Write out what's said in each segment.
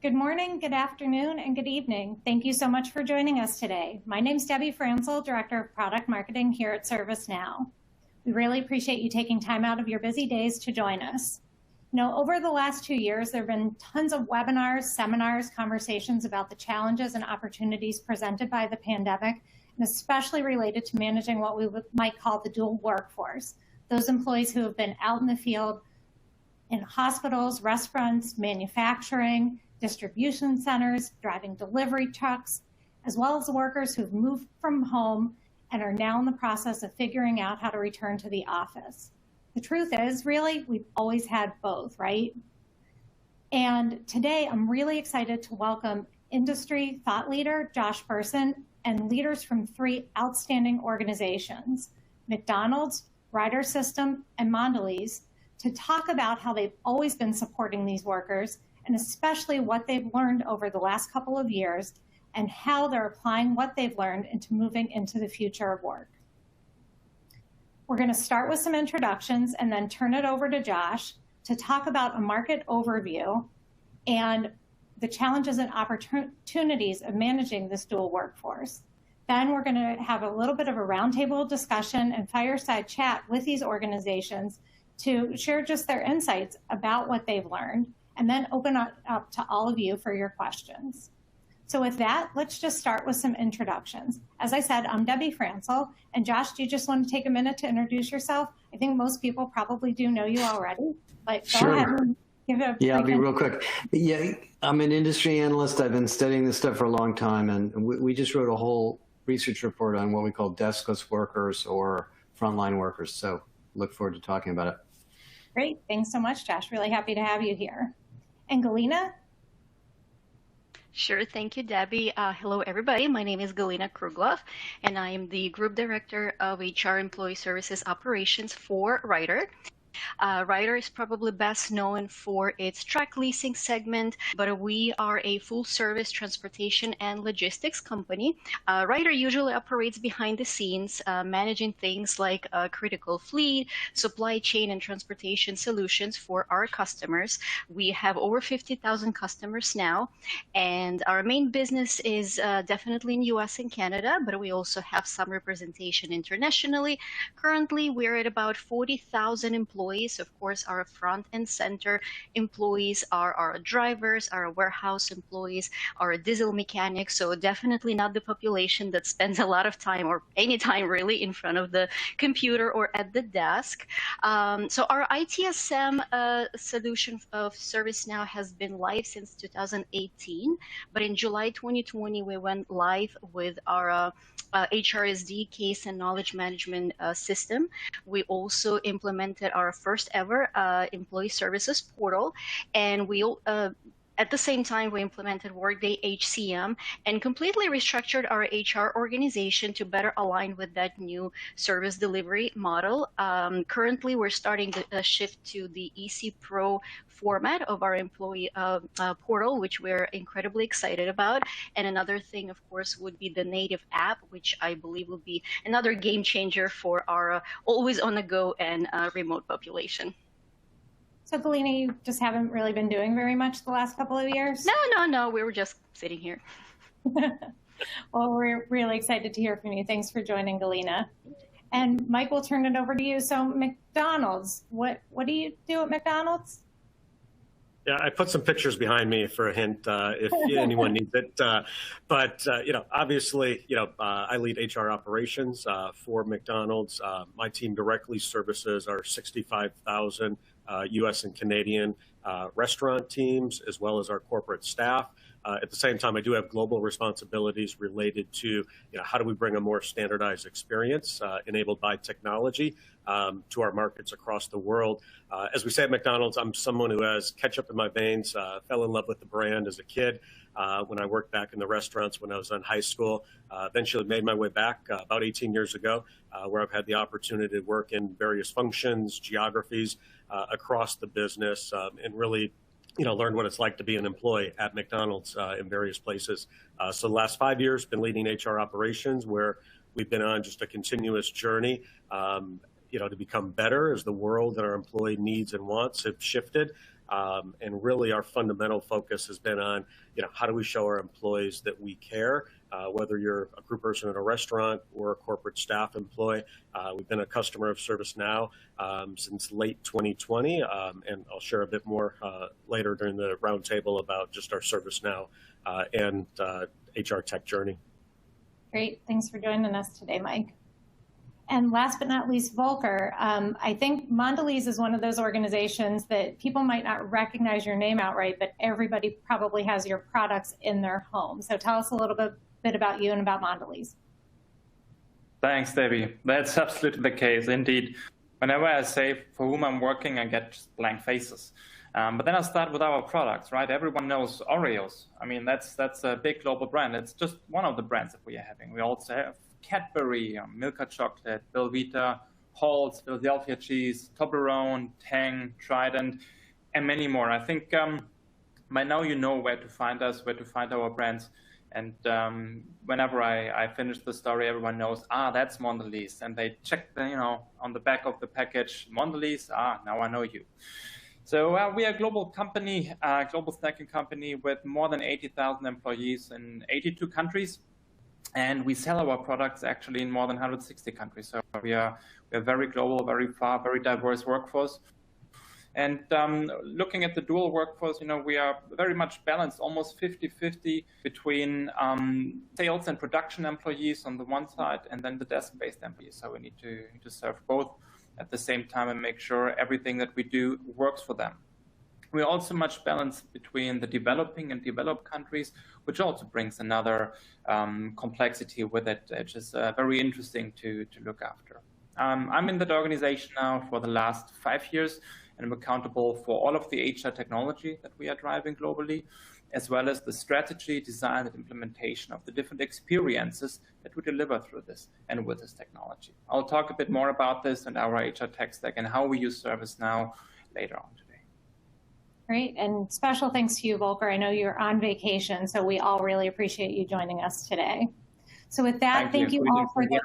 Good morning, good afternoon, and good evening. Thank you so much for joining us today. My name is Debbie Fransel, Director of Product Marketing here at ServiceNow. We really appreciate you taking time out of your busy days to join us. Over the last 2 years, there have been tons of webinars, seminars, conversations about the challenges and opportunities presented by the pandemic, and especially related to managing what we might call the dual workforce, those employees who have been out in the field in hospitals, restaurants, manufacturing, distribution centers, driving delivery trucks, as well as the workers who've moved from home and are now in the process of figuring out how to return to the office. The truth is, really, we've always had both, right? And today, I'm really excited to welcome industry thought leader Josh Bersin and leaders from 3 outstanding organizations, McDonald's, Ryder System, and Mondelez, to talk about how they've always been supporting these workers and especially what they've learned over the last couple of years and how they're applying what they've learned into moving into the future of work. We're going to start with some introductions and then turn it over to Josh to talk about a market overview and the challenges and opportunities of managing this dual workforce. Then we're going to have a little bit of a roundtable discussion and fireside chat with these organizations to share just their insights about what they've learned, and then open up to all of you for your questions. So with that, let's just start with some introductions. As I said, I'm Debbie Fransel, and Josh, do you just want to take a minute to introduce yourself? I think most people probably do know you already, but go ahead and give it a Yeah, I'll be real quick. Yeah, I'm an industry analyst. I've been studying this stuff for a long time, and we just wrote a whole research report on what we call deskless workers or frontline workers. So look forward to talking about it. Great, thanks so much, Josh. Really happy to have you here. And Galina? Sure, thank you, Debbie. Hello, everybody. My name is Galina Kruglov, and I am the Group Director of HR Employee Services Operations for Ryder. Ryder is probably best known for its truck leasing segment, but we are a full-service transportation and logistics company. Ryder usually operates behind the scenes, managing things like critical fleet, supply chain, and transportation solutions for our customers. We have over 50,000 customers now, and our main business is definitely in US and Canada, but we also have some representation internationally. Currently, we're at about 40,000 employees. Of course, our front and center employees are our drivers, our warehouse employees, our diesel mechanics. So definitely not the population that spends a lot of time or any time really in front of the computer or at the desk. So our ITSM solution of ServiceNow has been live since 2018, but in July 2020, we went live with our HRSD case and knowledge management system. We also implemented our first ever employee services portal, and we at the same time, we implemented Workday HCM and completely restructured our HR organization to better align with that new service delivery model. Currently, we're starting to shift to the EC Pro format of our employee portal, which we're incredibly excited about. And another thing, of course, would be the native app, which I believe will be another game changer for our always on the go and remote population. So Galina, you just haven't really been doing very much the last couple of years? No, we were just sitting here. Well, we're really excited to hear from you. Thanks for joining, Galina. And Mike, we'll turn it over to you. So McDonald's, what do you do at McDonald's? Yeah, I put some pictures behind me for a hint if anyone needs it. But obviously, I lead HR operations for McDonald's. My team directly services our 65,000 U.S. and Canadian restaurant teams, as well as our corporate staff. At the same time, I do have global responsibilities related to how do we bring a more standardized experience enabled by technology to our markets across the world. As we say at McDonald's, I'm someone who has ketchup in my veins, fell in love with the brand as a kid when I worked back in the restaurants when I was in high school. Eventually made my way back about 18 years ago, where I've had the opportunity to work in various functions, geographies across the business, and really learned what it's like to be an employee at McDonald's in various places. So the last 5 years, been leading HR operations, where we've been on just a continuous journey, to become better as the world and our employee needs and wants have shifted. And really our fundamental focus has been on, how do we show our employees that we care, whether you're a group person in a restaurant or a corporate staff employee. We've been a customer of ServiceNow since late 2020, and I'll share a bit more later during the roundtable about just our ServiceNow and HR tech journey. Great. Thanks for joining us today, Mike. And last but not least, Volker, I think Mondelez is one of those organizations that people might not recognize your name outright, but everybody probably has your products in their home. So tell us a little bit about you and about Mondelez. Thanks, Debbie. That's absolutely the case, indeed. Whenever I say for whom I'm working, I get just blank faces. But then I start with our products, right? Everyone knows Oreos. I mean, that's a big global brand. It's just one of the brands that we are having. We also have Cadbury, Milka chocolate, Belvita, Halls, Philadelphia cheese, Toblerone, Tang, Trident, and many more. I think by now you know where to find us, where to find our brands. And whenever I finish the story, everyone knows, that's Mondelez. And they check, on the back of the package, Mondelez, now I know you. So we are a global company, global snacking company with more than 80,000 employees in 82 countries. And we sell our products actually in more than 160 countries. So we are very global, very diverse workforce. And looking at the dual workforce, we are very much balanced, almost 50-50 between sales and production employees on the one side, and then the desk-based employees. So we need to serve both at the same time and make sure everything that we do works for them. We're also much balanced between the developing and developed countries, which also brings another complexity with it, which is very interesting to look after. I'm in that organization now for the last 5 years, and I'm accountable for all of the HR technology that we are driving globally, as well as the strategy, design, and implementation of the different experiences that we deliver through this and with this technology. I'll talk a bit more about this and our HR tech stack and how we use ServiceNow later on today. Great, and special thanks to you, Volker. I know you're on vacation, so we all really appreciate you joining us today. So with that, thank you all for the...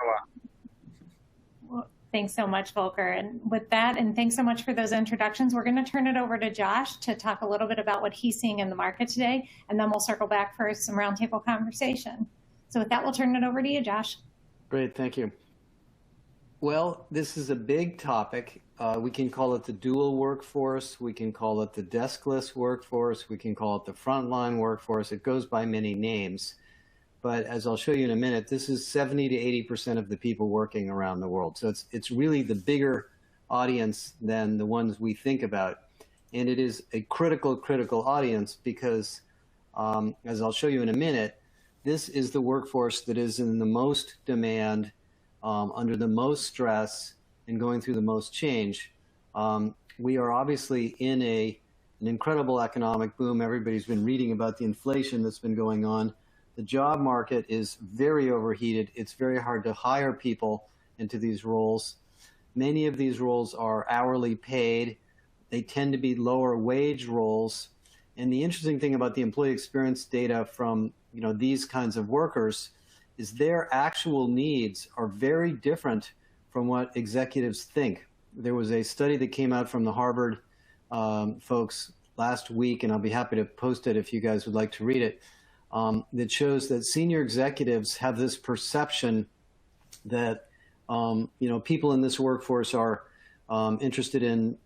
Thanks so much, Volker. And with that, and thanks so much for those introductions, we're going to turn it over to Josh to talk a little bit about what he's seeing in the market today, and then we'll circle back for some roundtable conversation. So with that, we'll turn it over to you, Josh. Great, thank you. Well, this is a big topic. We can call it the dual workforce. We can call it the deskless workforce. We can call it the frontline workforce. It goes by many names. But as I'll show you in a minute, this is 70 to 80% of the people working around the world. So it's really the bigger audience than the ones we think about. And it is a critical audience because, as I'll show you in a minute, this is the workforce that is in the most demand, under the most stress, and going through the most change. We are obviously in an incredible economic boom. Everybody's been reading about the inflation that's been going on. The job market is very overheated. It's very hard to hire people into these roles. Many of these roles are hourly paid. They tend to be lower wage roles. And the interesting thing about the employee experience data from these kinds of workers is their actual needs are very different from what executives think. There was a study that came out from the Harvard folks last week, and I'll be happy to post it if you guys would like to read it, that shows that senior executives have this perception that people in this workforce are interested in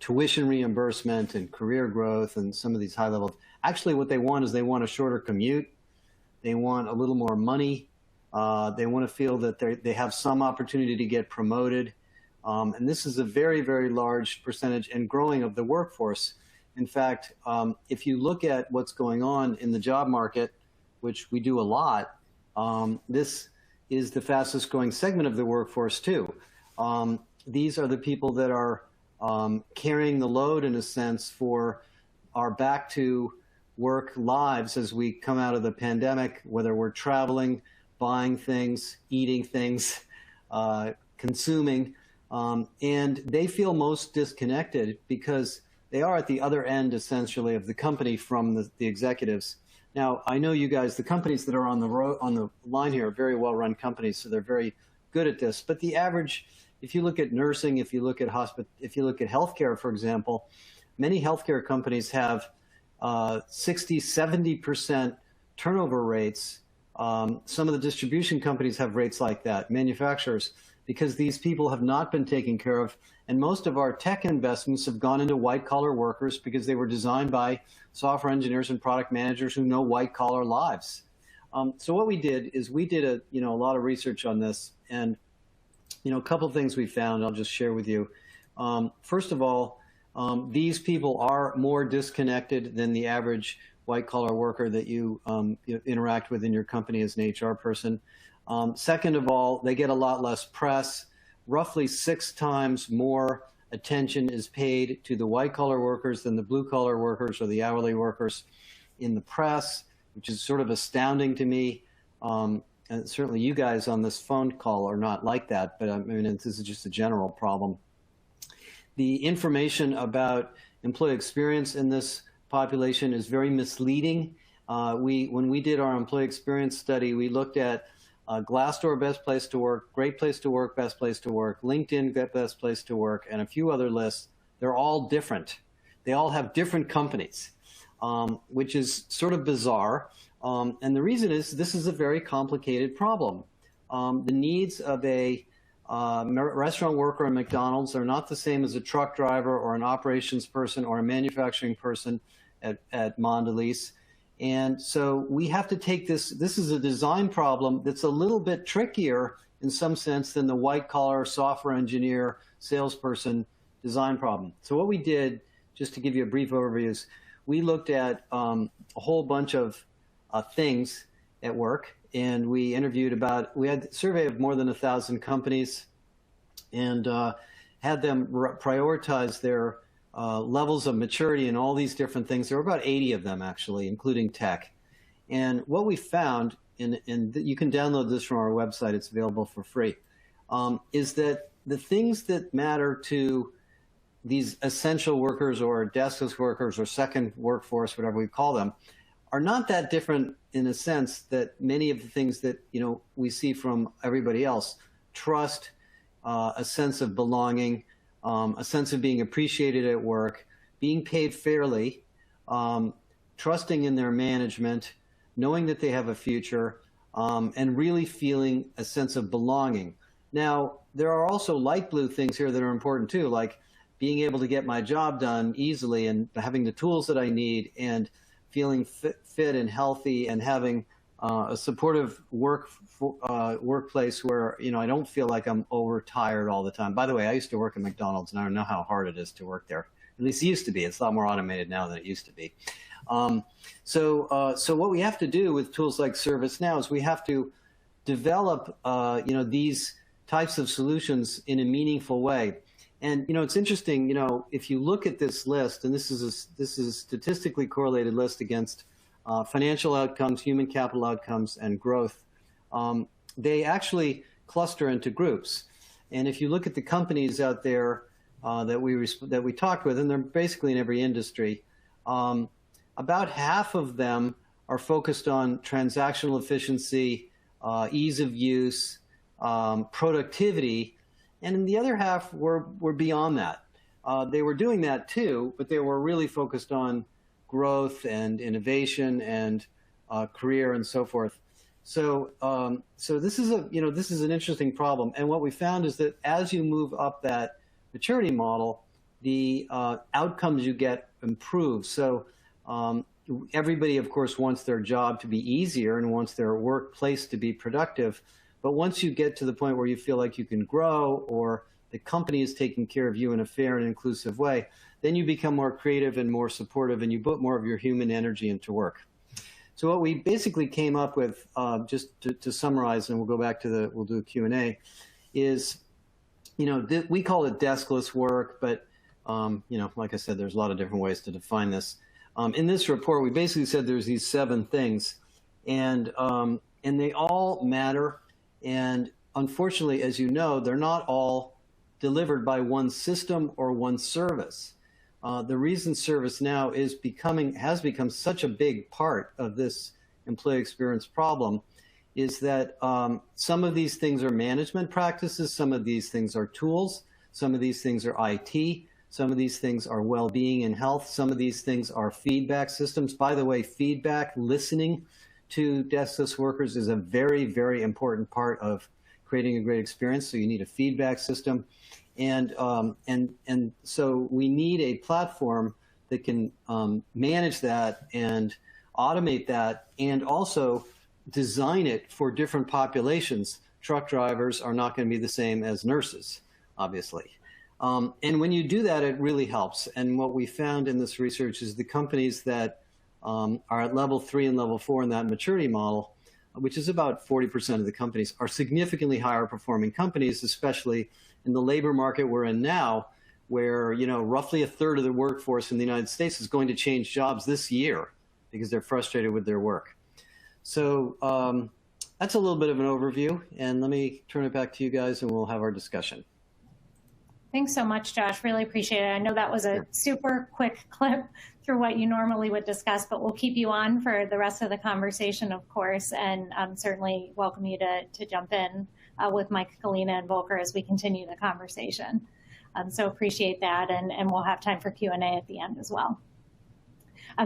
tuition reimbursement and career growth and some of these high levels. Actually, what they want is they want a shorter commute. They want a little more money. They want to feel that they have some opportunity to get promoted. And this is a very, very large percentage and growing of the workforce. In fact, if you look at what's going on in the job market, which we do a lot, this is the fastest growing segment of the workforce too. These are the people that are carrying the load in a sense for our back to work lives as we come out of the pandemic, whether we're traveling, buying things, eating things, consuming, and they feel most disconnected because they are at the other end, essentially, of the company from the executives. Now, I know you guys, the companies that are on the line here are very well-run companies, so they're very good at this. But the average, if you look at nursing, if you look at healthcare, for example, many healthcare companies have 60, 70% turnover rates. Some of the distribution companies have rates like that, manufacturers, because these people have not been taken care of. And most of our tech investments have gone into white-collar workers because they were designed by software engineers and product managers who know white-collar lives. So what we did is we did a lot of research on this, and a couple of things we found I'll just share with you. First of all, these people are more disconnected than the average white-collar worker that you interact with in your company as an HR person. Second of all, they get a lot less press. Roughly 6 times more attention is paid to the white-collar workers than the blue-collar workers or the hourly workers in the press, which is sort of astounding to me. And certainly you guys on this phone call are not like that, but I mean, this is just a general problem. The information about employee experience in this population is very misleading. When we did our employee experience study, we looked at Glassdoor, best place to work, great place to work, best place to work, LinkedIn, best place to work, and a few other lists. They're all different. They all have different companies, which is sort of bizarre. And the reason is this is a very complicated problem. The needs of a restaurant worker at McDonald's are not the same as a truck driver or an operations person or a manufacturing person at Mondelez. And so we have to take this is a design problem that's a little bit trickier in some sense than the white-collar software engineer salesperson design problem. So what we did, just to give you a brief overview, is we looked at a whole bunch of things at work, and we interviewed we had a survey of more than 1,000 companies and had them prioritize their levels of maturity in all these different things. There were about 80 of them, actually, including tech. And what we found, and you can download this from our website, it's available for free, is that the things that matter to these essential workers or deskless workers or second workforce, whatever we call them, are not that different in a sense that many of the things that we see from everybody else: trust, a sense of belonging, a sense of being appreciated at work, being paid fairly, trusting in their management, knowing that they have a future, and really feeling a sense of belonging. Now, there are also light blue things here that are important too, like being able to get my job done easily and having the tools that I need and feeling fit and healthy and having a supportive workplace where I don't feel like I'm overtired all the time. By the way, I used to work at McDonald's, and I know how hard it is to work there. At least it used to be. It's a lot more automated now than it used to be. So what we have to do with tools like ServiceNow is we have to develop these types of solutions in a meaningful way. And it's interesting. If you look at this list, and this is a statistically correlated list against financial outcomes, human capital outcomes, and growth, they actually cluster into groups. And if you look at the companies out there that we talked with, and they're basically in every industry, about half of them are focused on transactional efficiency, ease of use, productivity, and in the other half were beyond that. They were doing that too, but they were really focused on growth and innovation and career and so forth. So this is an interesting problem. And what we found is that as you move up that maturity model, the outcomes you get improve. So everybody, of course, wants their job to be easier and wants their workplace to be productive. But once you get to the point where you feel like you can grow, or the company is taking care of you in a fair and inclusive way, then you become more creative and more supportive, and you put more of your human energy into work. So what we basically came up with, just to summarize, and we'll go back to we'll do a Q&A, is, we call it deskless work, but, like I said, there's a lot of different ways to define this. In this report, we basically said there's these 7 things, and they all matter. And unfortunately, as you know, they're not all delivered by one system or one service. The reason ServiceNow has become such a big part of this employee experience problem is that some of these things are management practices, some of these things are tools, some of these things are IT, Some of these things are well-being and health. Some of these things are feedback systems. By the way, feedback, listening to deskless workers is a very, very important part of creating a great experience. So you need a feedback system. And so we need a platform that can manage that and automate that, and also design it for different populations. Truck drivers are not going to be the same as nurses, obviously. And when you do that, it really helps. And what we found in this research is the companies that are at level 3 and level 4 in that maturity model, which is about 40% of the companies, are significantly higher performing companies, especially in the labor market we're in now, where roughly a third of the workforce in the United States is going to change jobs this year because they're frustrated with their work. So that's a little bit of an overview, and let me turn it back to you guys and we'll have our discussion. Thanks so much, Josh. Really appreciate it. I know that was a super quick clip through what you normally would discuss, but we'll keep you on for the rest of the conversation, of course, and certainly welcome you to jump in with Mike, Galina, and Volker as we continue the conversation. So appreciate that, and we'll have time for Q&A at the end as well.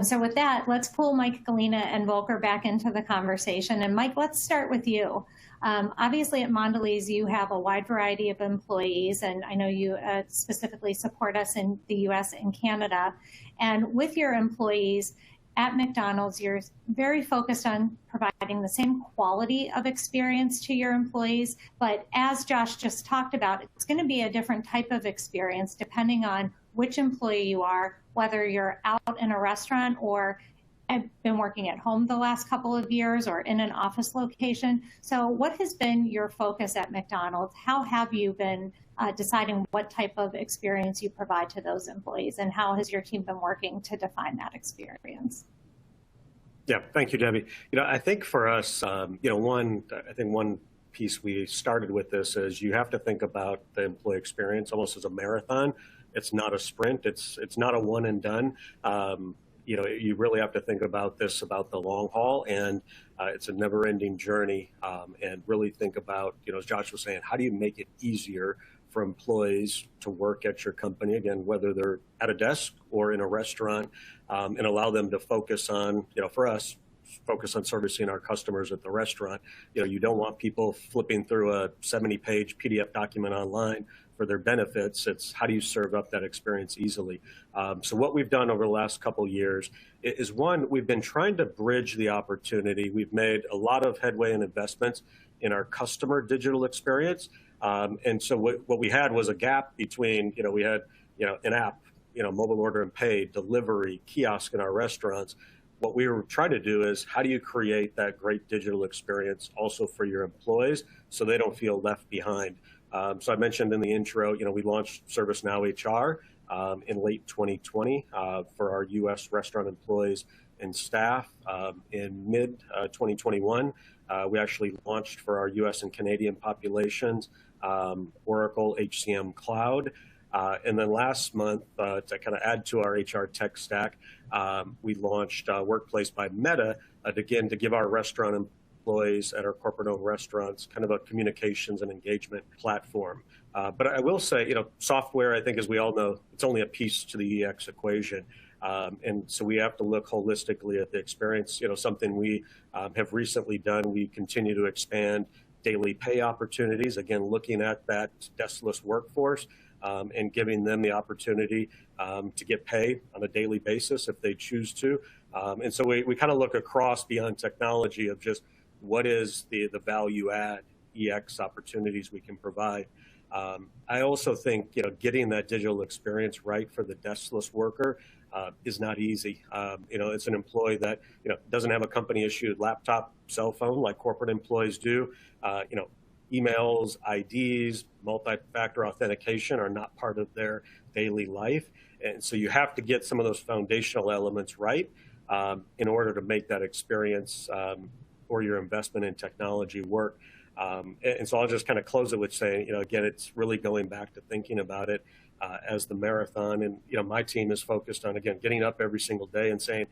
So with that, let's pull Mike, Galina, and Volker back into the conversation. And Mike, let's start with you. Obviously at Mondelez, you have a wide variety of employees, and I know you specifically support us in the US and Canada. And with your employees at McDonald's, you're very focused on providing the same quality of experience to your employees. But as Josh just talked about, it's going to be a different type of experience depending on which employee you are, whether you're out in a restaurant or have been working at home the last couple of years or in an office location. So what has been your focus at McDonald's? How have you been deciding what type of experience you provide to those employees, and how has your team been working to define that experience? Yeah, thank you, Debbie. I think for us, one piece we started with this is you have to think about the employee experience almost as a marathon. It's not a sprint. It's not a one and done. You really have to think about this about the long haul, and it's a never-ending journey. And really think about, as Josh was saying, how do you make it easier for employees to work at your company, again, whether they're at a desk or in a restaurant, and allow them to focus on, for us, focus on servicing our customers at the restaurant. You don't want people flipping through a 70-page PDF document online for their benefits. It's how do you serve up that experience easily? So what we've done over the last couple of years is, one, we've been trying to bridge the opportunity. We've made a lot of headway and investments in our customer digital experience. And so what we had was a gap between, we had, an app, mobile order and pay, delivery, kiosk in our restaurants. What we were trying to do is, how do you create that great digital experience also for your employees so they don't feel left behind? So I mentioned in the intro, we launched ServiceNow HR in late 2020 for our U.S. restaurant employees and staff. In mid 2021, we actually launched for our U.S. and Canadian populations Oracle HCM Cloud. And then last month, to kind of add to our HR tech stack, we launched Workplace by Meta, again, to give our restaurant employees at our corporate-owned restaurants kind of a communications and engagement platform. But I will say, software, I think, as we all know, it's only a piece to the EX equation. And so we have to look holistically at the experience. Something we have recently done, we continue to expand daily pay opportunities, again, looking at that deskless workforce and giving them the opportunity to get pay on a daily basis if they choose to. And so we kind of look across beyond technology of just what is the value add EX opportunities we can provide. I also think, getting that digital experience right for the deskless worker is not easy. It's an employee that, doesn't have a company issued laptop, cell phone like corporate employees do. Emails, IDs, multi-factor authentication are not part of their daily life. And so you have to get some of those foundational elements right in order to make that experience or your investment in technology work. And so I'll just kind of close it with saying, again, it's really going back to thinking about it as the marathon. And, my team is focused on, again, getting up every single day and saying,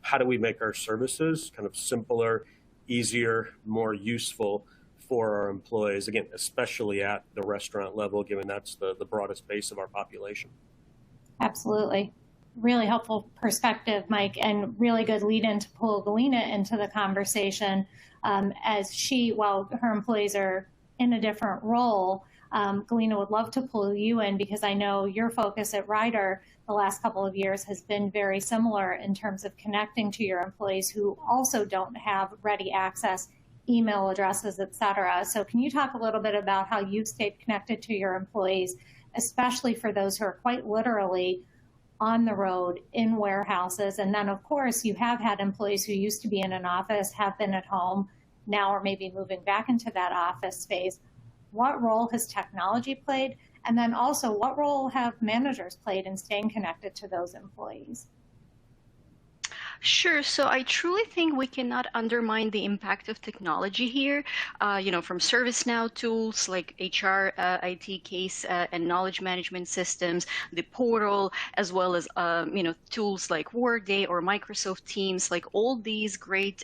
how do we make our services kind of simpler, easier, more useful for our employees, again, especially at the restaurant level, given that's the broadest base of our population. Absolutely. Really helpful perspective, Mike, and really good lead in to pull Galina into the conversation as she, while her employees are in a different role, Galina would love to pull you in because I know your focus at Ryder the last couple of years has been very similar in terms of connecting to your employees who also don't have ready access, email addresses, et cetera. So can you talk a little bit about how you've stayed connected to your employees, especially for those who are quite literally on the road in warehouses? And then, of course, you have had employees who used to be in an office, have been at home, now are maybe moving back into that office space. What role has technology played? And then also, what role have managers played in staying connected to those employees? Sure. So I truly think we cannot undermine the impact of technology here. From ServiceNow tools like HR, IT case and knowledge management systems, the portal, as well as tools like Workday or Microsoft Teams. Like all these great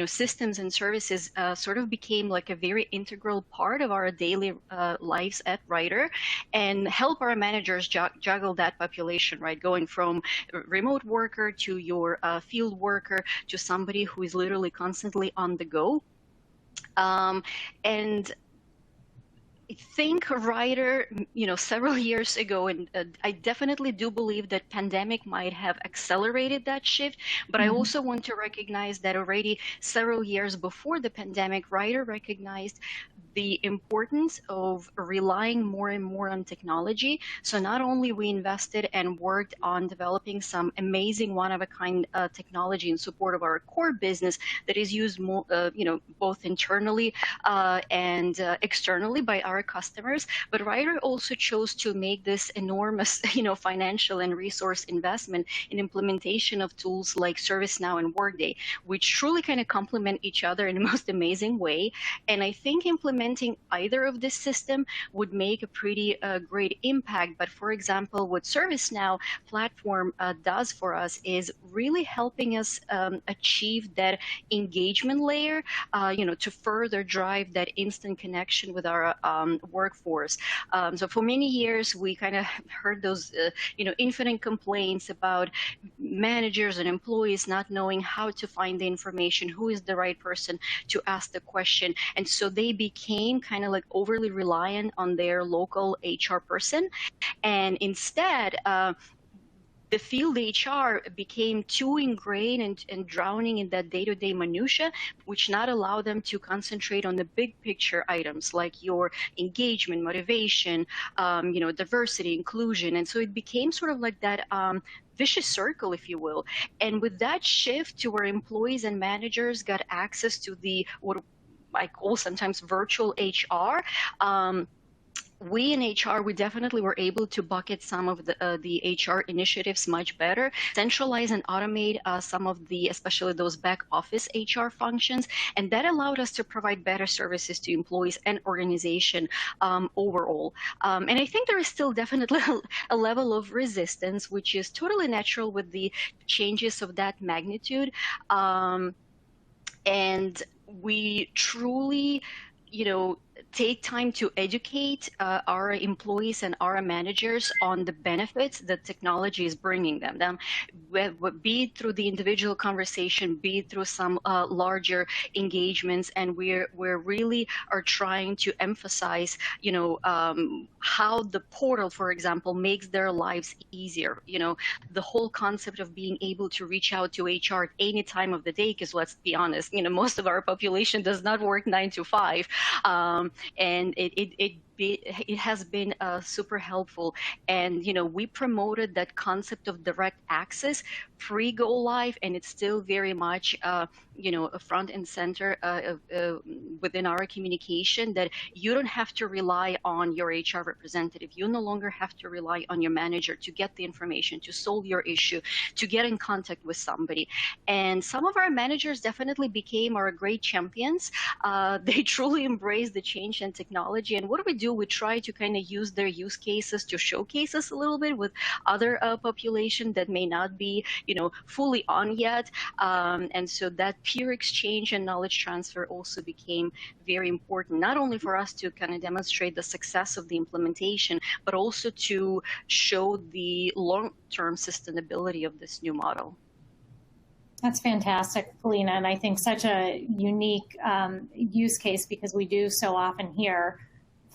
systems and services sort of became like a very integral part of our daily lives at Ryder, and help our managers juggle that population, right? Going from remote worker to your field worker to somebody who is literally constantly on the go. And I think Ryder, several years ago, and I definitely do believe that pandemic might have accelerated that shift, but I also want to recognize that already several years before the pandemic, Ryder recognized the importance of relying more and more on technology. So not only we invested and worked on developing some amazing one-of-a-kind technology in support of our core business that is used more, both internally and externally by our customers, but Ryder also chose to make this enormous, financial and resource investment in implementation of tools like ServiceNow and Workday, which truly kind of complement each other in the most amazing way. And I think implementing either of this system would make a pretty great impact. But for example, what ServiceNow platform does for us is really helping us achieve that engagement layer, to further drive that instant connection with our workforce. So for many years, we kind of heard those, infinite complaints about managers and employees not knowing how to find the information, who is the right person to ask the question. And so they became kind of like overly reliant on their local HR person. And instead, the field HR became too ingrained and drowning in that day-to-day minutia, which not allow them to concentrate on the big picture items like your engagement, motivation, diversity, inclusion. And so it became sort of like that vicious circle, if you will. And with that shift to where employees and managers got access to the, what I call sometimes virtual HR, we in HR, we definitely were able to bucket some of the HR initiatives much better, centralize and automate some of the, especially those back office HR functions, and that allowed us to provide better services to employees and organization overall. And I think there is still definitely a level of resistance, which is totally natural with the changes of that magnitude. And we truly, take time to educate our employees and our managers on the benefits that technology is bringing them, be it through the individual conversation, be it through some larger engagements. And we're really are trying to emphasize, how the portal, for example, makes their lives easier. The whole concept of being able to reach out to HR at any time of the day, because let's be honest, most of our population does not work 9 to 5. And it has been super helpful. And, we promoted that concept of direct access pre-go live, and it's still very much, a front and center within our communication, that you don't have to rely on your HR representative. You no longer have to rely on your manager to get the information, to solve your issue, to get in contact with somebody. And some of our managers definitely became our great champions. They truly embraced the change in technology. And what do we do, we try to kind of use their use cases to showcase us a little bit with other population that may not be, fully on yet. And so that peer exchange and knowledge transfer also became very important, not only for us to kind of demonstrate the success of the implementation, but also to show the long-term sustainability of this new model. That's fantastic, Polina, and I think such a unique use case, because we do so often hear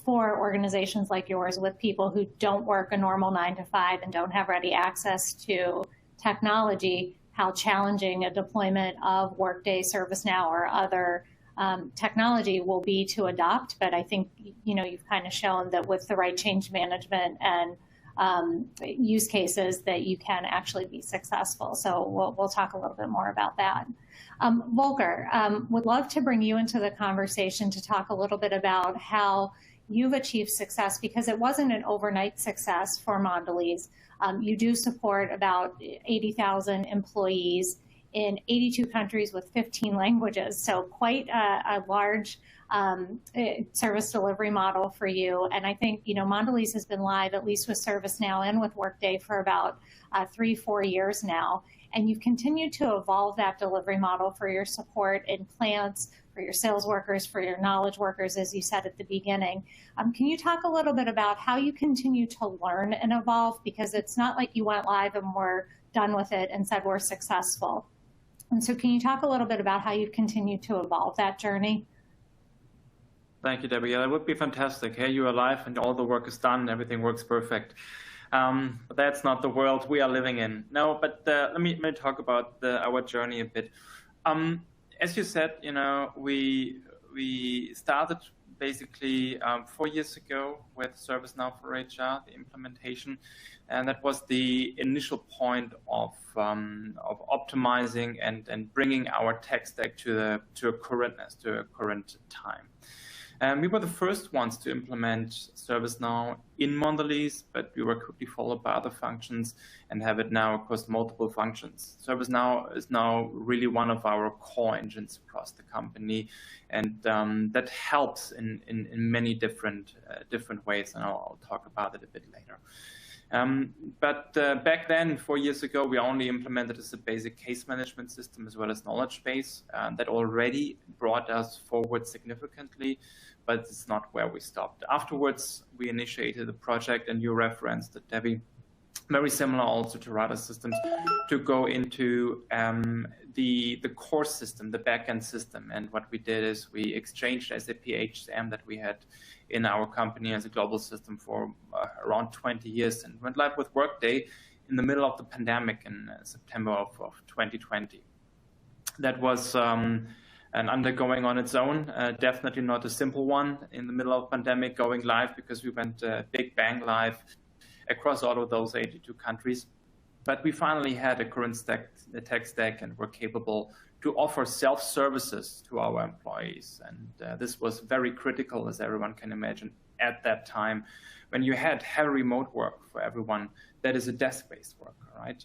for organizations like yours with people who don't work a normal 9 to 5 and don't have ready access to technology, how challenging a deployment of Workday, ServiceNow, or other technology will be to adopt. But I think, you've kind of shown that with the right change management and use cases that you can actually be successful. So we'll talk a little bit more about that. Volker, would love to bring you into the conversation to talk a little bit about how you've achieved success, because it wasn't an overnight success for Mondelez. You do support about 80,000 employees in 82 countries with 15 languages. So quite a large service delivery model for you. And I think, Mondelez has been live, at least with ServiceNow and with Workday, for about 3-4 years now. And you've continued to evolve that delivery model for your support in plants, for your sales workers, for your knowledge workers, as you said at the beginning. Can you talk a little bit about how you continue to learn and evolve? Because it's not like you went live and were done with it and said we're successful. And so can you talk a little bit about how you've continued to evolve that journey? Thank you, Debbie. Yeah, that would be fantastic. Hey, you're alive and all the work is done, everything works perfect. But that's not the world we are living in. No, but let me talk about our journey a bit. As you said, we started basically 4 years ago with ServiceNow for HR, the implementation, and that was the initial point of optimizing and bringing our tech stack to a currentness, to a current time. We were the first ones to implement ServiceNow in Mondelez, but we were quickly followed by other functions and have it now across multiple functions. ServiceNow is now really one of our core engines across the company, and that helps in many different ways, and I'll talk about it a bit later. But back then, 4 years ago, we only implemented as a basic case management system as well as knowledge base. That already brought us forward significantly, but it's not where we stopped. Afterwards, we initiated a project, and you referenced it, Debbie, very similar also to RADA systems, to go into the core system, the backend system. And what we did is we exchanged SAP HCM that we had in our company as a global system for around 20 years and went live with Workday in the middle of the pandemic in September of 2020. That was an undergoing on its own, definitely not a simple one in the middle of pandemic going live, because we went big bang live across all of those 82 countries. But we finally had a current tech stack and were capable to offer self-services to our employees. And this was very critical, as everyone can imagine, at that time when you had heavy remote work for everyone that is a desk-based work, right?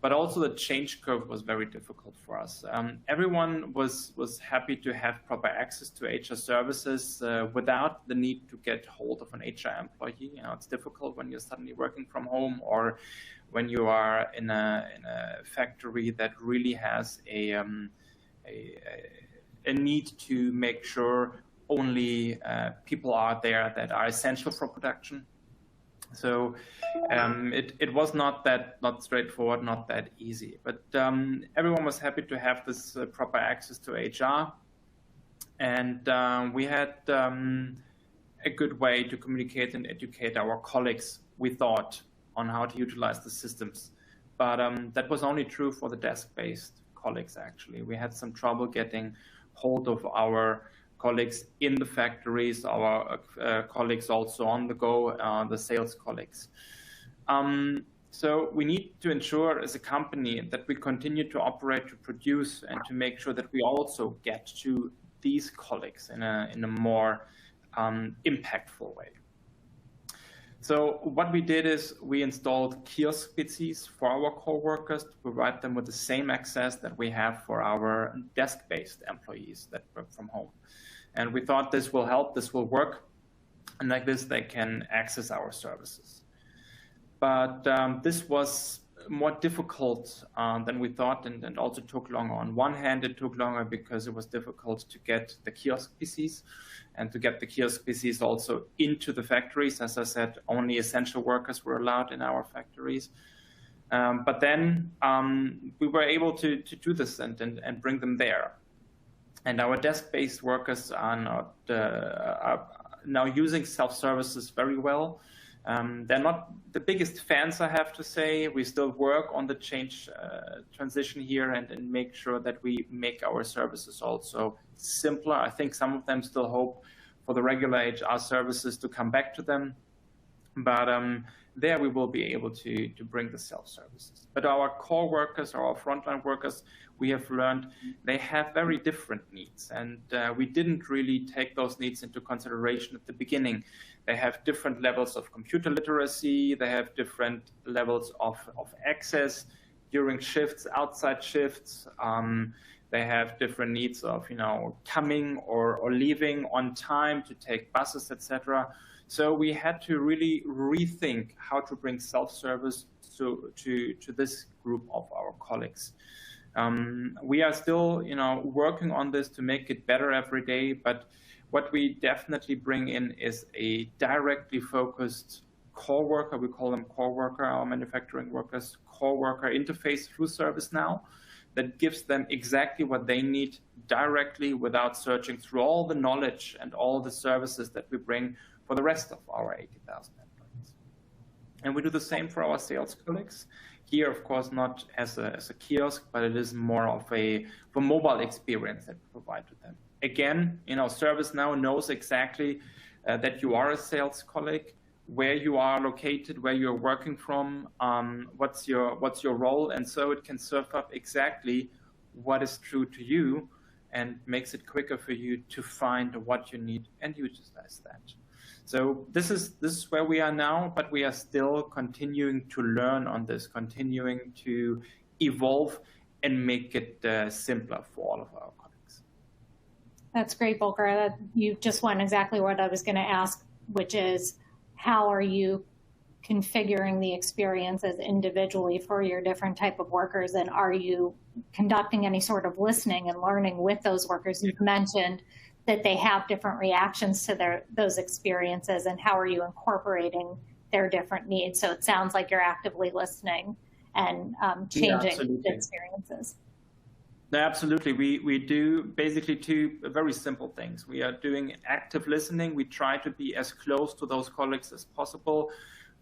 But also the change curve was very difficult for us. Everyone was happy to have proper access to HR services without the need to get hold of an HR employee. It's difficult when you're suddenly working from home, or when you are in a factory that really has a need to make sure only people are there that are essential for production. So it was not straightforward, not that easy. But everyone was happy to have this proper access to HR, and we had a good way to communicate and educate our colleagues, we thought, on how to utilize the systems. But that was only true for the desk-based colleagues, actually. We had some trouble getting hold of our colleagues in the factories, our colleagues also on the go, the sales colleagues. So we need to ensure as a company that we continue to operate, to produce, and to make sure that we also get to these colleagues in a more impactful way. So what we did is we installed kiosk PCs for our coworkers to provide them with the same access that we have for our desk-based employees that work from home. And we thought this will help, this will work. And like this, they can access our services. But this was more difficult than we thought, and also took longer. On one hand, it took longer because it was difficult to get the kiosk PCs and to get the kiosk PCs also into the factories. As I said, only essential workers were allowed in our factories. But then we were able to do this and bring them there. And our desk-based workers are now using self-services very well. They're not the biggest fans, I have to say. We still work on the transition here and make sure that we make our services also simpler. I think some of them still hope for the regular HR services to come back to them. But there we will be able to bring the self-services. But our core workers, our frontline workers, we have learned they have very different needs. And we didn't really take those needs into consideration at the beginning. They have different levels of computer literacy. They have different levels of access during shifts, outside shifts. They have different needs of, coming or leaving on time to take buses, etc. So we had to really rethink how to bring self-service to this group of our colleagues. We are still, working on this to make it better every day, but what we definitely bring in is a directly focused core worker. We call them core worker, our manufacturing workers, core worker interface through ServiceNow that gives them exactly what they need directly without searching through all the knowledge and all the services that we bring for the rest of our 80,000 employees. And we do the same for our sales colleagues. Here, of course, not as a kiosk, but it is more of a mobile experience that we provide to them. Again, ServiceNow knows exactly that you are a sales colleague, where you are located, where you're working from, what's your role, and so it can serve up exactly what is true to you and makes it quicker for you to find what you need and utilize that. So this is where we are now, but we are still continuing to learn on this, continuing to evolve and make it simpler for all of our colleagues. That's great, Volker. You just went exactly what I was going to ask, which is how are you configuring the experiences individually for your different type of workers, and are you conducting any sort of listening and learning with those workers? You've mentioned that they have different reactions to those experiences, and how are you incorporating their different needs? So it sounds like you're actively listening and changing the experiences. No, absolutely. We do basically two very simple things. We are doing active listening. We try to be as close to those colleagues as possible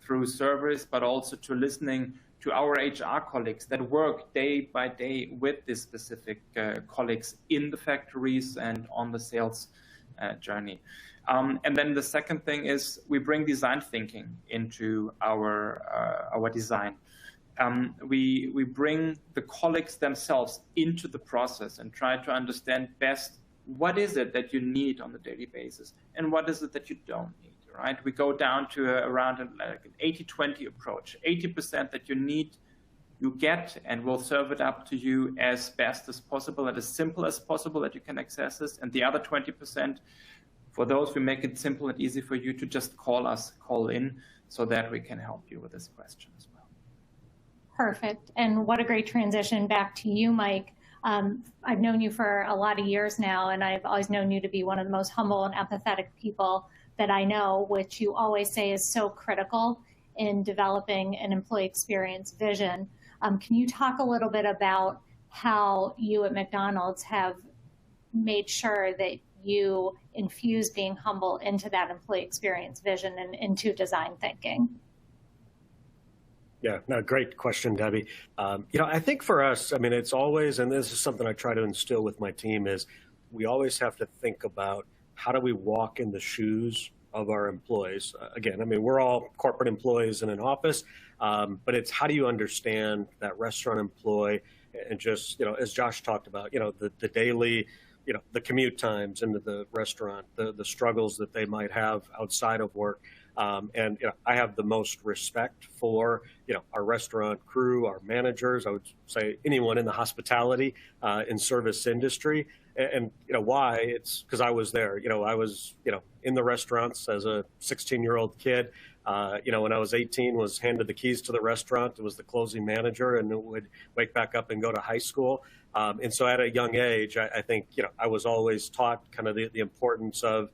through surveys, but also to listening to our HR colleagues that work day by day with these specific colleagues in the factories and on the sales journey. And then the second thing is we bring design thinking into our design. We bring the colleagues themselves into the process and try to understand best what is it that you need on a daily basis and what is it that you don't need. Right? We go down to around an 80-20 approach. 80% that you need, you get, and we'll serve it up to you as best as possible and as simple as possible that you can access this. And the other 20%, for those, we make it simple and easy for you to just call in, so that we can help you with this question as well. Perfect. And what a great transition back to you, Mike. I've known you for a lot of years now, and I've always known you to be one of the most humble and empathetic people that I know, which you always say is so critical in developing an employee experience vision. Can you talk a little bit about how you at McDonald's have made sure that you infuse being humble into that employee experience vision and into design thinking? Yeah, no, great question, Debbie. I think for us, it's always, and this is something I try to instill with my team, is we always have to think about how do we walk in the shoes of our employees? Again, we're all corporate employees in an office, but it's how do you understand that restaurant employee and just, as Josh talked about, the daily, the commute times into the restaurant, the struggles that they might have outside of work. And I have the most respect for our restaurant crew, our managers. I would say anyone in the hospitality and service industry. And why? It's because I was there. I was in the restaurants as a 16-year-old kid. When I was 18, was handed the keys to the restaurant. It was the closing manager, and would wake back up and go to high school. And so at a young age, I think I was always taught kind of the importance of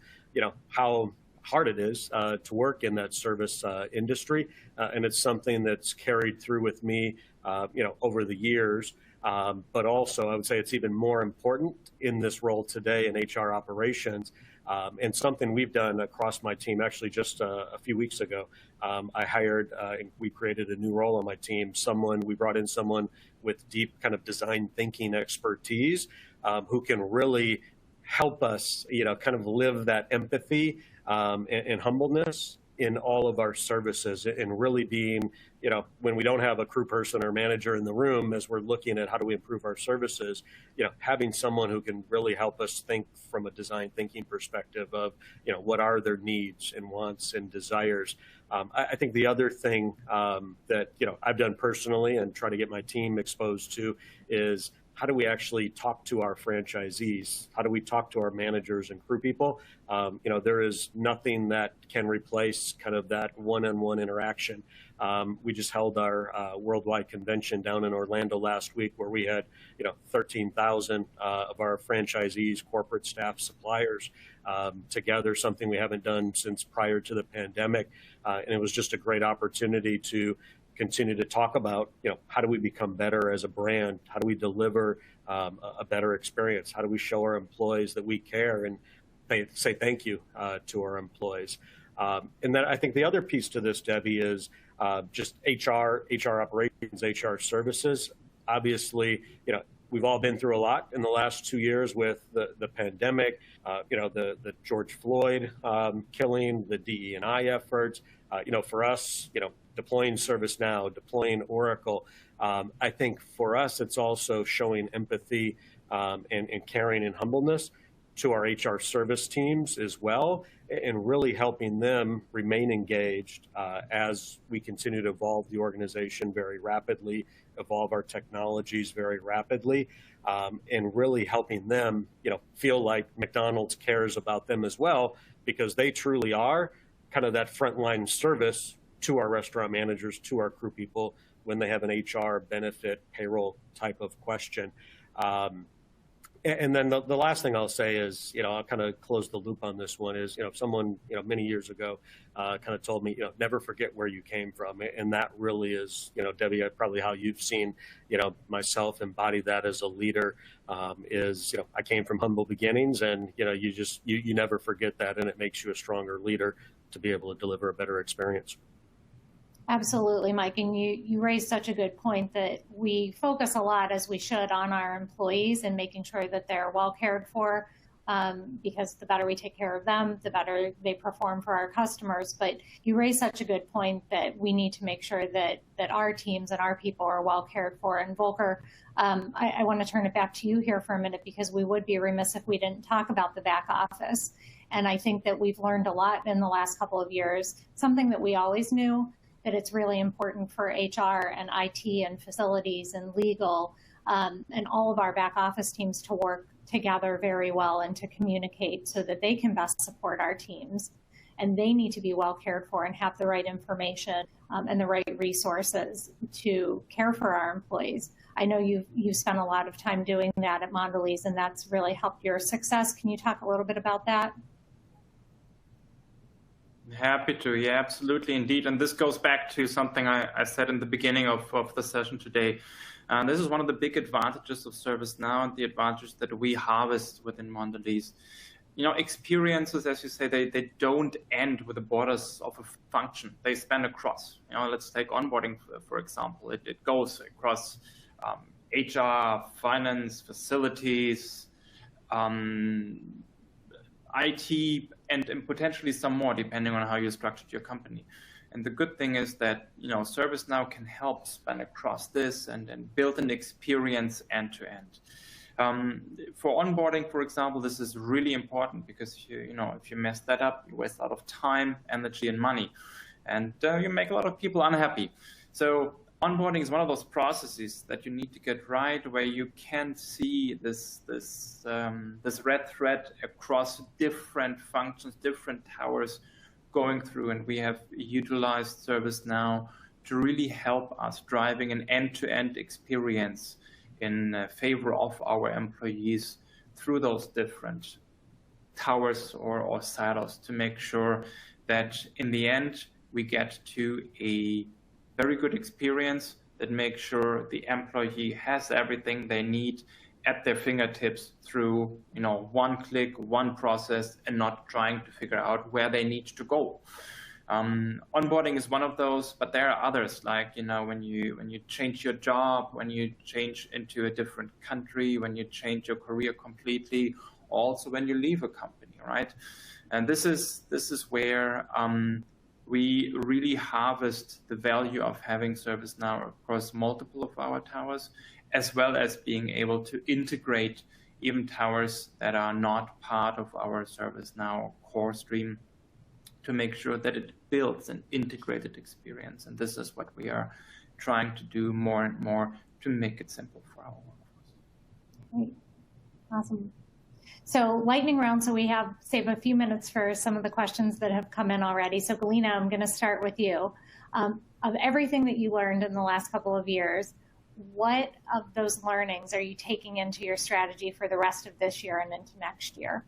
how hard it is to work in that service industry, and it's something that's carried through with me over the years. But also, I would say it's even more important in this role today in HR operations. And something we've done across my team, actually just a few weeks ago, I hired and we created a new role on my team. We brought in someone with deep kind of design thinking expertise who can really help us, kind of live that empathy and humbleness in all of our services, and really being, when we don't have a crew person or manager in the room, as we're looking at how do we improve our services, having someone who can really help us think from a design thinking perspective of, what are their needs and wants and desires. I think the other thing that, I've done personally and try to get my team exposed to is, how do we actually talk to our franchisees? How do we talk to our managers and crew people? There is nothing that can replace kind of that one-on-one interaction. We just held our worldwide convention down in Orlando last week, where we had 13,000 of our franchisees, corporate staff, suppliers together, something we haven't done since prior to the pandemic. And it was just a great opportunity to continue to talk about, how do we become better as a brand? How do we deliver a better experience? How do we show our employees that we care and say thank you to our employees? And then I think the other piece to this, Debbie, is just HR operations, HR services. Obviously, we've all been through a lot in the last 2 years with the pandemic, the George Floyd killing, the DE&I efforts. For us, deploying ServiceNow, deploying Oracle. I think for us, it's also showing empathy and caring and humbleness to our HR service teams as well, and really helping them remain engaged as we continue to evolve the organization very rapidly, evolve our technologies very rapidly, and really helping them, feel like McDonald's cares about them as well, because they truly are kind of that frontline service to our restaurant managers, to our crew people, when they have an HR benefit payroll type of question. And then the last thing I'll say is, I'll kind of close the loop on this one is, someone, many years ago kind of told me, never forget where you came from. And that really is, Debbie, probably how you've seen, myself embody that as a leader is, I came from humble beginnings, and, you never forget that, and it makes you a stronger leader to be able to deliver a better experience. Absolutely, Mike. And you raised such a good point that we focus a lot, as we should, on our employees and making sure that they're well cared for, because the better we take care of them, the better they perform for our customers. But you raised such a good point that we need to make sure that our teams and our people are well cared for. And Volker, I want to turn it back to you here for a minute, because we would be remiss if we didn't talk about the back office. And I think that we've learned a lot in the last couple of years, something that we always knew, that it's really important for HR and IT and facilities and legal and all of our back office teams to work together very well and to communicate so that they can best support our teams. And they need to be well cared for and have the right information and the right resources to care for our employees. I know you've spent a lot of time doing that at Mondelez, and that's really helped your success. Can you talk a little bit about that? Happy to. Yeah, absolutely, indeed. And this goes back to something I said in the beginning of the session today. This is one of the big advantages of ServiceNow and the advantage that we harvest within Mondelez. Experiences, as you say, they don't end with the borders of a function. They span across. Let's take onboarding, for example. It goes across HR, finance, facilities, IT, and potentially some more, depending on how you structured your company. And the good thing is that, ServiceNow can help span across this and build an experience end to end. For onboarding, for example, this is really important because if you mess that up, you waste a lot of time, energy, and money, and you make a lot of people unhappy. So onboarding is one of those processes that you need to get right, where you can see this red thread across different functions, different towers going through, and we have utilized ServiceNow to really help us driving an end-to-end experience in favor of our employees through those different towers or silos to make sure that in the end we get to a very good experience that makes sure the employee has everything they need at their fingertips through one click, one process, and not trying to figure out where they need to go. Onboarding is one of those, but there are others, like when you change your job, when you change into a different country, when you change your career completely, also when you leave a company, right? And this is where we really harvest the value of having ServiceNow across multiple of our towers, as well as being able to integrate even towers that are not part of our ServiceNow core stream, to make sure that it builds an integrated experience. And this is what we are trying to do more and more to make it simple for our workforce. Great. Awesome. So lightning round, so we save a few minutes for some of the questions that have come in already. So Galina, I'm going to start with you. Of everything that you learned in the last couple of years, what of those learnings are you taking into your strategy for the rest of this year and into next year?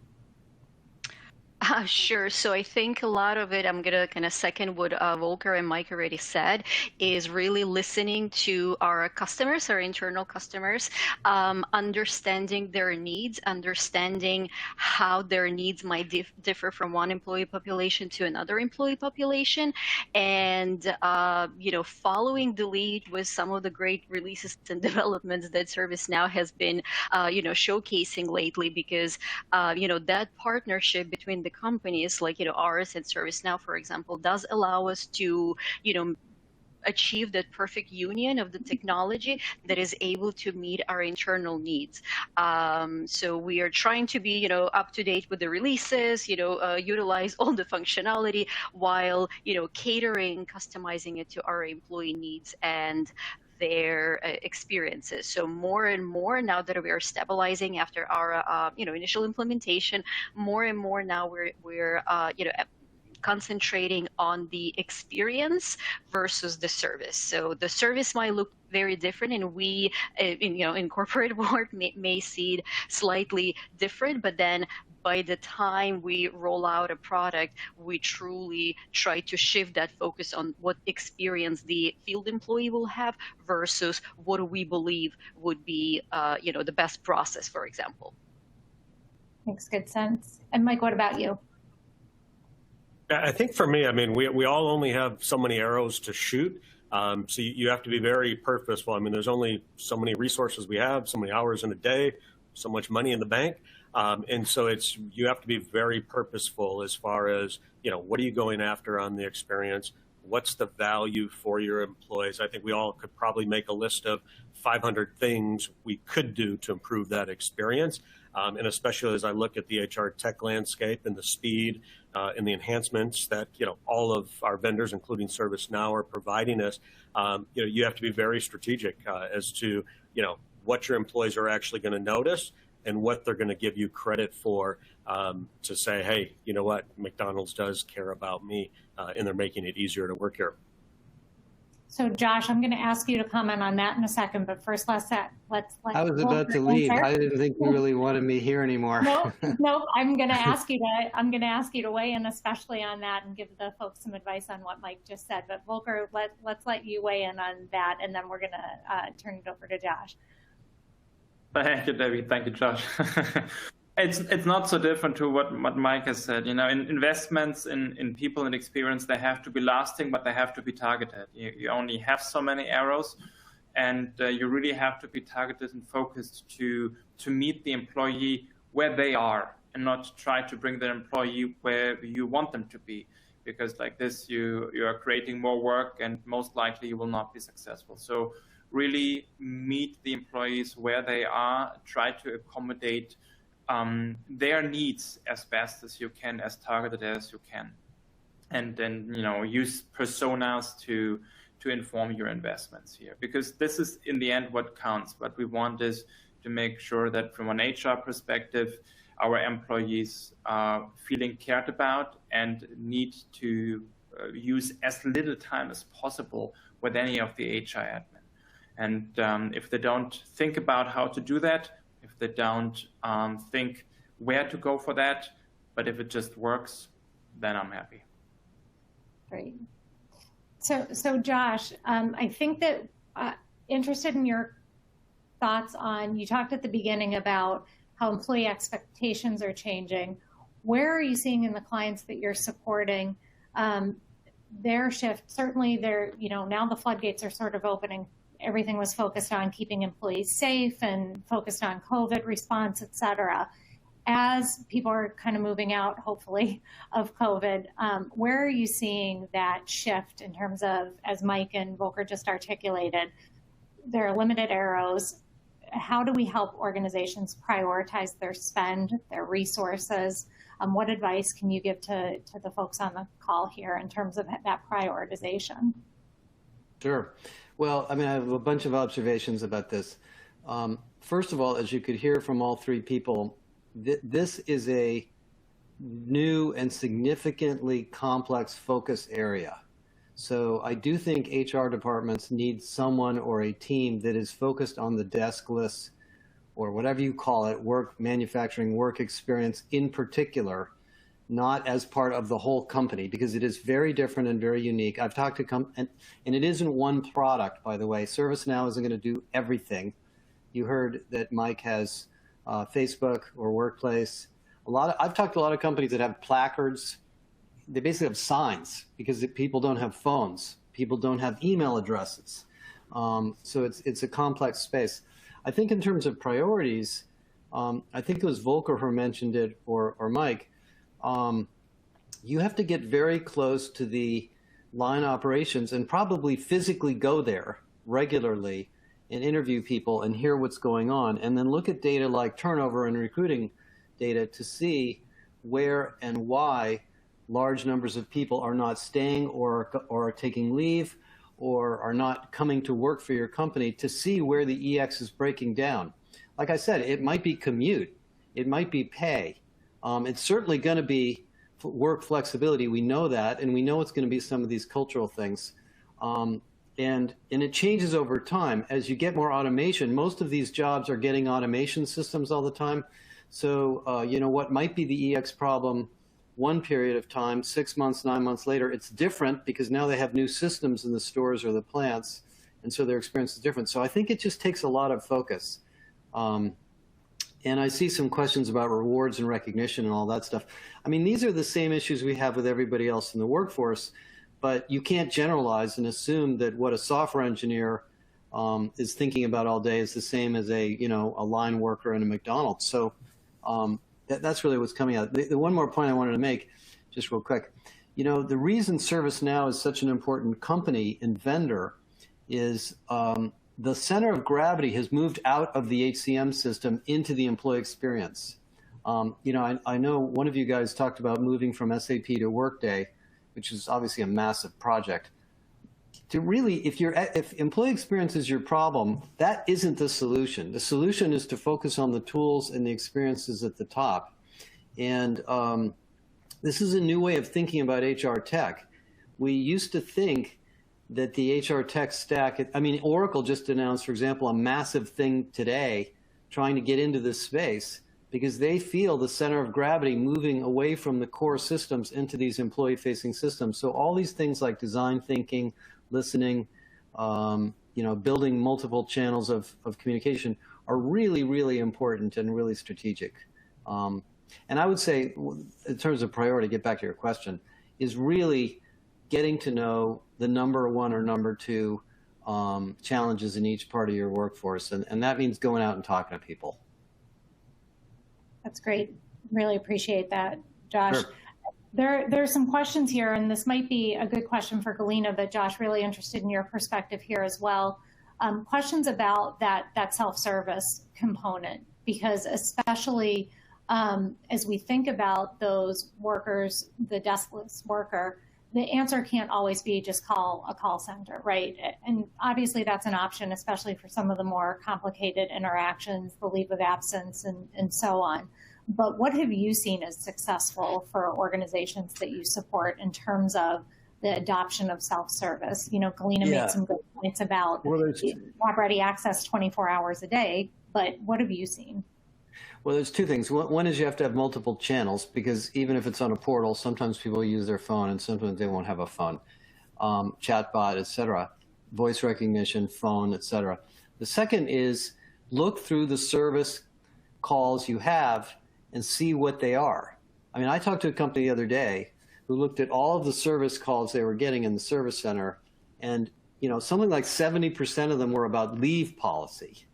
Sure. So I think a lot of it, I'm going to kind of second what Volker and Mike already said, is really listening to our customers, our internal customers, understanding their needs, understanding how their needs might differ from one employee population to another employee population, and following the lead with some of the great releases and developments that ServiceNow has been showcasing lately, because that partnership between the companies like ours and ServiceNow, for example, does allow us to achieve that perfect union of the technology that is able to meet our internal needs. So we are trying to be up to date with the releases, utilize all the functionality while catering, customizing it to our employee needs and their experiences. So more and more, now that we are stabilizing after our initial implementation, more and more now we're concentrating on the experience versus the service. So the service might look very different, and we in corporate world may see it slightly different, but then by the time we roll out a product, we truly try to shift that focus on what experience the field employee will have versus what we believe would be the best process, for example. Makes good sense. And Mike, what about you? I think for me, I mean, we all only have so many arrows to shoot. So you have to be very purposeful. I mean, there's only so many resources we have, so many hours in a day, so much money in the bank. And so you have to be very purposeful as far as, what are you going after on the experience? What's the value for your employees? I think we all could probably make a list of 500 things we could do to improve that experience. And especially as I look at the HR tech landscape and the speed and the enhancements that all of our vendors, including ServiceNow, are providing us, you have to be very strategic as to what your employees are actually going to notice and what they're going to give you credit for, to say, hey, you know what, McDonald's does care about me, and they're making it easier to work here. So Josh, I'm going to ask you to comment on that in a second, but first let's let I was about to leave. I didn't think you really wanted me here anymore. Nope. I'm going to ask you to weigh in, especially on that, and give the folks some advice on what Mike just said. But Volker, let's let you weigh in on that, and then we're going to turn it over to Josh. Thank you, Debbie. Thank you, Josh. It's not so different to what Mike has said. Investments in people and experience, they have to be lasting, but they have to be targeted. You only have so many arrows, and you really have to be targeted and focused to meet the employee where they are, and not try to bring the employee where you want them to be. Because like this, you are creating more work, and most likely you will not be successful. So really meet the employees where they are, try to accommodate their needs as best as you can, as targeted as you can, and then use personas to inform your investments here, because this is in the end what counts. What we want is to make sure that from an HR perspective, our employees are feeling cared about and need to use as little time as possible with any of the HR admin. And if they don't think about how to do that, if they don't think where to go for that, but if it just works, then I'm happy. Great. So Josh, I think that interested in your thoughts on, you talked at the beginning about how employee expectations are changing. Where are you seeing in the clients that you're supporting their shift? Certainly now the floodgates are sort of opening. Everything was focused on keeping employees safe and focused on COVID response, et cetera. As people are kind of moving out, hopefully, of COVID, where are you seeing that shift in terms of, as Mike and Volker just articulated, there are limited arrows. How do we help organizations prioritize their spend, their resources? What advice can you give to the folks on the call here in terms of that prioritization? Sure. Well, I have a bunch of observations about this. First of all, as you could hear from all three people, this is a new and significantly complex focus area. So I do think HR departments need someone or a team that is focused on the deskless, or whatever you call it, manufacturing work experience in particular, not as part of the whole company, because it is very different and very unique. I've talked to and it isn't one product, by the way. ServiceNow isn't going to do everything. You heard that Mike has Facebook or Workplace. I've talked to a lot of companies that have placards. They basically have signs because people don't have phones. People don't have email addresses. So it's a complex space. I think in terms of priorities, I think it was Volker who mentioned it, or Mike, you have to get very close to the line operations and probably physically go there regularly and interview people and hear what's going on, and then look at data like turnover and recruiting data to see where and why large numbers of people are not staying or are taking leave or are not coming to work for your company, to see where the EX is breaking down. Like I said, it might be commute, it might be pay. It's certainly going to be work flexibility. We know that, and we know it's going to be some of these cultural things. And it changes over time. As you get more automation, most of these jobs are getting automation systems all the time. So, what might be the EX problem one period of time, 6 months, 9 months later, it's different because now they have new systems in the stores or the plants, and so their experience is different. So I think it just takes a lot of focus. And I see some questions about rewards and recognition and all that stuff. These are the same issues we have with everybody else in the workforce, but you can't generalize and assume that what a software engineer is thinking about all day is the same as a line worker in a McDonald's. So that's really what's coming out. The one more point I wanted to make, just real quick, the reason ServiceNow is such an important company and vendor is the center of gravity has moved out of the HCM system into the employee experience. I know one of you guys talked about moving from SAP to Workday, which is obviously a massive project. To really, if employee experience is your problem, that isn't the solution. The solution is to focus on the tools and the experiences at the top. And this is a new way of thinking about HR tech. We used to think that the HR tech stack, Oracle just announced, for example, a massive thing today trying to get into this space because they feel the center of gravity moving away from the core systems into these employee-facing systems. So all these things like design thinking, listening, building multiple channels of communication are really, really important and really strategic. And I would say, in terms of priority, get back to your question, is really getting to know the number one or number two challenges in each part of your workforce. And that means going out and talking to people. That's great. Really appreciate that, Josh. Sure. There's some questions here, and this might be a good question for Galina, but Josh, really interested in your perspective here as well. questions about that self-service component, because especially as we think about those workers, the deskless worker, the answer can't always be just call a call center, right? And obviously that's an option, especially for some of the more complicated interactions, the leave of absence and so on. But what have you seen as successful for organizations that you support in terms of the adoption of self-service? You know, Galina made some good points about job-ready access 24 hours a day, but what have you seen? Well, there's two things. One is you have to have multiple channels, because even if it's on a portal, sometimes people use their phone and sometimes they won't have a phone. Chatbot, et cetera, voice recognition, phone, et cetera. The second is look through the service calls you have and see what they are. I mean, I talked to a company the other day who looked at all of the service calls they were getting in the service center, and something like 70% of them were about leave policy.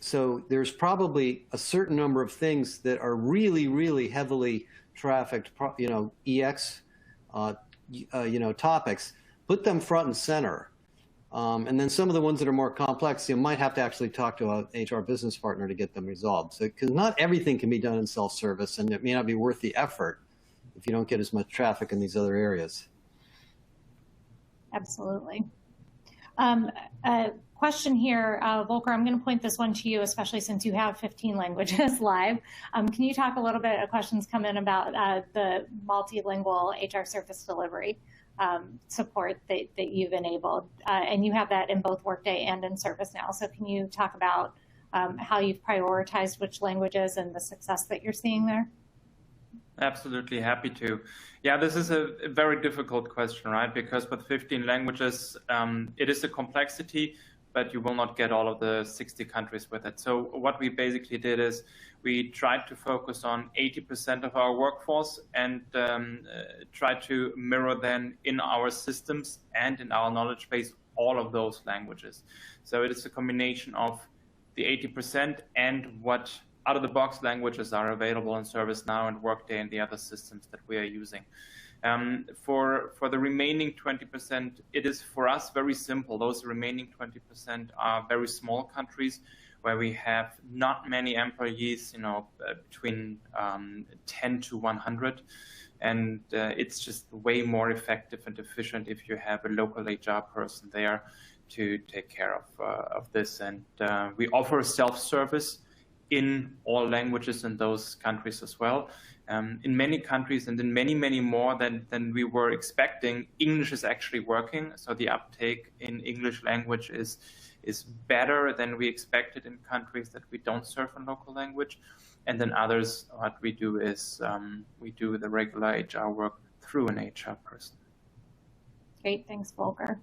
So there's probably a certain number of things that are really, really heavily trafficked, EX, topics. Put them front and center. And then some of the ones that are more complex, you might have to actually talk to an HR business partner to get them resolved. So, because not everything can be done in self-service, and it may not be worth the effort if you don't get as much traffic in these other areas. Absolutely. Question here, Volker, I'm going to point this one to you, especially since you have 15 languages live. Can you talk a little bit, questions come in about the multilingual HR service delivery support that you've enabled, and you have that in both Workday and in ServiceNow. So can you talk about how you've prioritized which languages and the success that you're seeing there? Absolutely, happy to. Yeah, this is a very difficult question, right? Because with 15 languages, it is a complexity, but you will not get all of the 60 countries with it. So what we basically did is we tried to focus on 80% of our workforce and try to mirror then in our systems and in our knowledge base all of those languages. So it is a combination of the 80% and what out-of-the-box languages are available in ServiceNow and Workday and the other systems that we are using. For the remaining 20%, it is for us very simple. Those remaining 20% are very small countries where we have not many employees, between 10 to 100. And it's just way more effective and efficient if you have a local HR person there to take care of this. And we offer self-service in all languages in those countries as well. In many countries and in many, many more than we were expecting, English is actually working. So the uptake in English language is better than we expected in countries that we don't serve in local language. And then others, what we do is we do the regular HR work through an HR person. Great, thanks, Volker.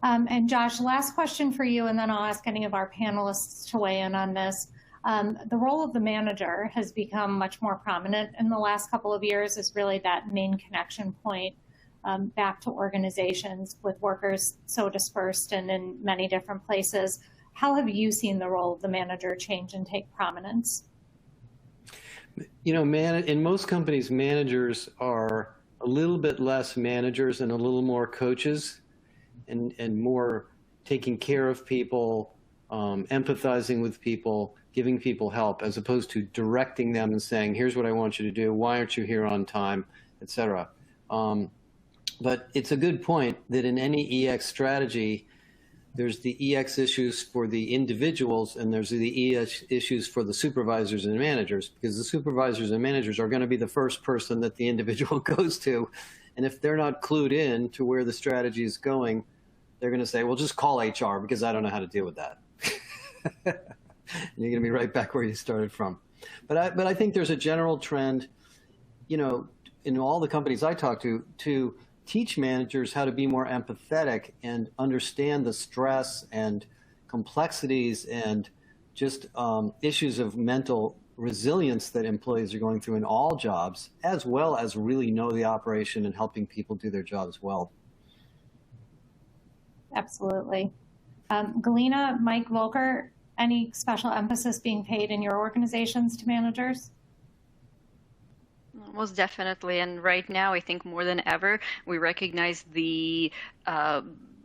And Josh, last question for you, and then I'll ask any of our panelists to weigh in on this. The role of the manager has become much more prominent in the last couple of years as really that main connection point back to organizations with workers so dispersed and in many different places. How have you seen the role of the manager change and take prominence? In most companies, managers are a little bit less managers and a little more coaches and more taking care of people, empathizing with people, giving people help, as opposed to directing them and saying, here's what I want you to do, why aren't you here on time, etc. But it's a good point that in any EX strategy, there's the EX issues for the individuals and there's the EX issues for the supervisors and managers, because the supervisors and managers are going to be the first person that the individual goes to. And if they're not clued in to where the strategy is going, they're going to say, well, just call HR because I don't know how to deal with that. You're going to be right back where you started from. But I think there's a general trend, in all the companies I talk to teach managers how to be more empathetic and understand the stress and complexities and just issues of mental resilience that employees are going through in all jobs, as well as really know the operation and helping people do their jobs well. Absolutely. Galina, Mike, Volker, any special emphasis being paid in your organizations to managers? Most definitely. And right now, I think more than ever, we recognize the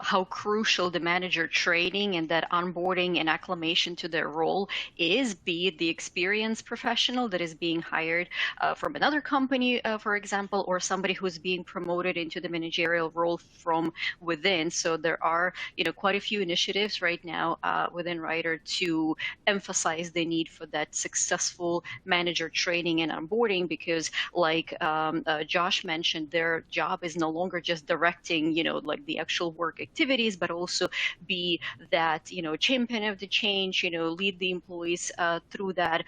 how crucial the manager training and that onboarding and acclimation to their role is, be it the experienced professional that is being hired from another company, for example, or somebody who's being promoted into the managerial role from within. So there are, quite a few initiatives right now within Ryder to emphasize the need for that successful manager training and onboarding, because like Josh mentioned, their job is no longer just directing, like the actual work activities, but also be that, champion of the change, lead the employees through that,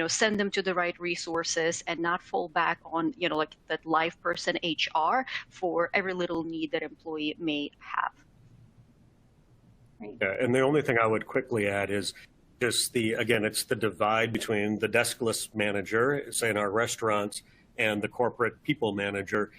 send them to the right resources and not fall back on, like that live person HR for every little need that employee may have. Yeah, and the only thing I would quickly add is just it's the divide between the deskless manager, say in our restaurants, and the corporate people manager.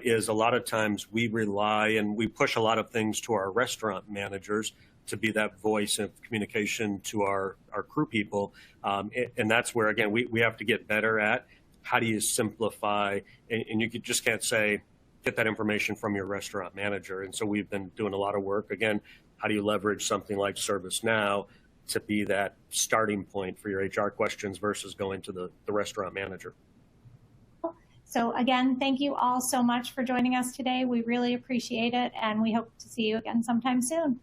Is a lot of times we rely and we push a lot of things to our restaurant managers to be that voice of communication to our crew people. And that's where, again, we have to get better at how do you simplify, and you just can't say, get that information from your restaurant manager. And so we've been doing a lot of work. Again, how do you leverage something like ServiceNow to be that starting point for your HR questions versus going to the restaurant manager? So again, thank you all so much for joining us today. We really appreciate it, and we hope to see you again sometime soon.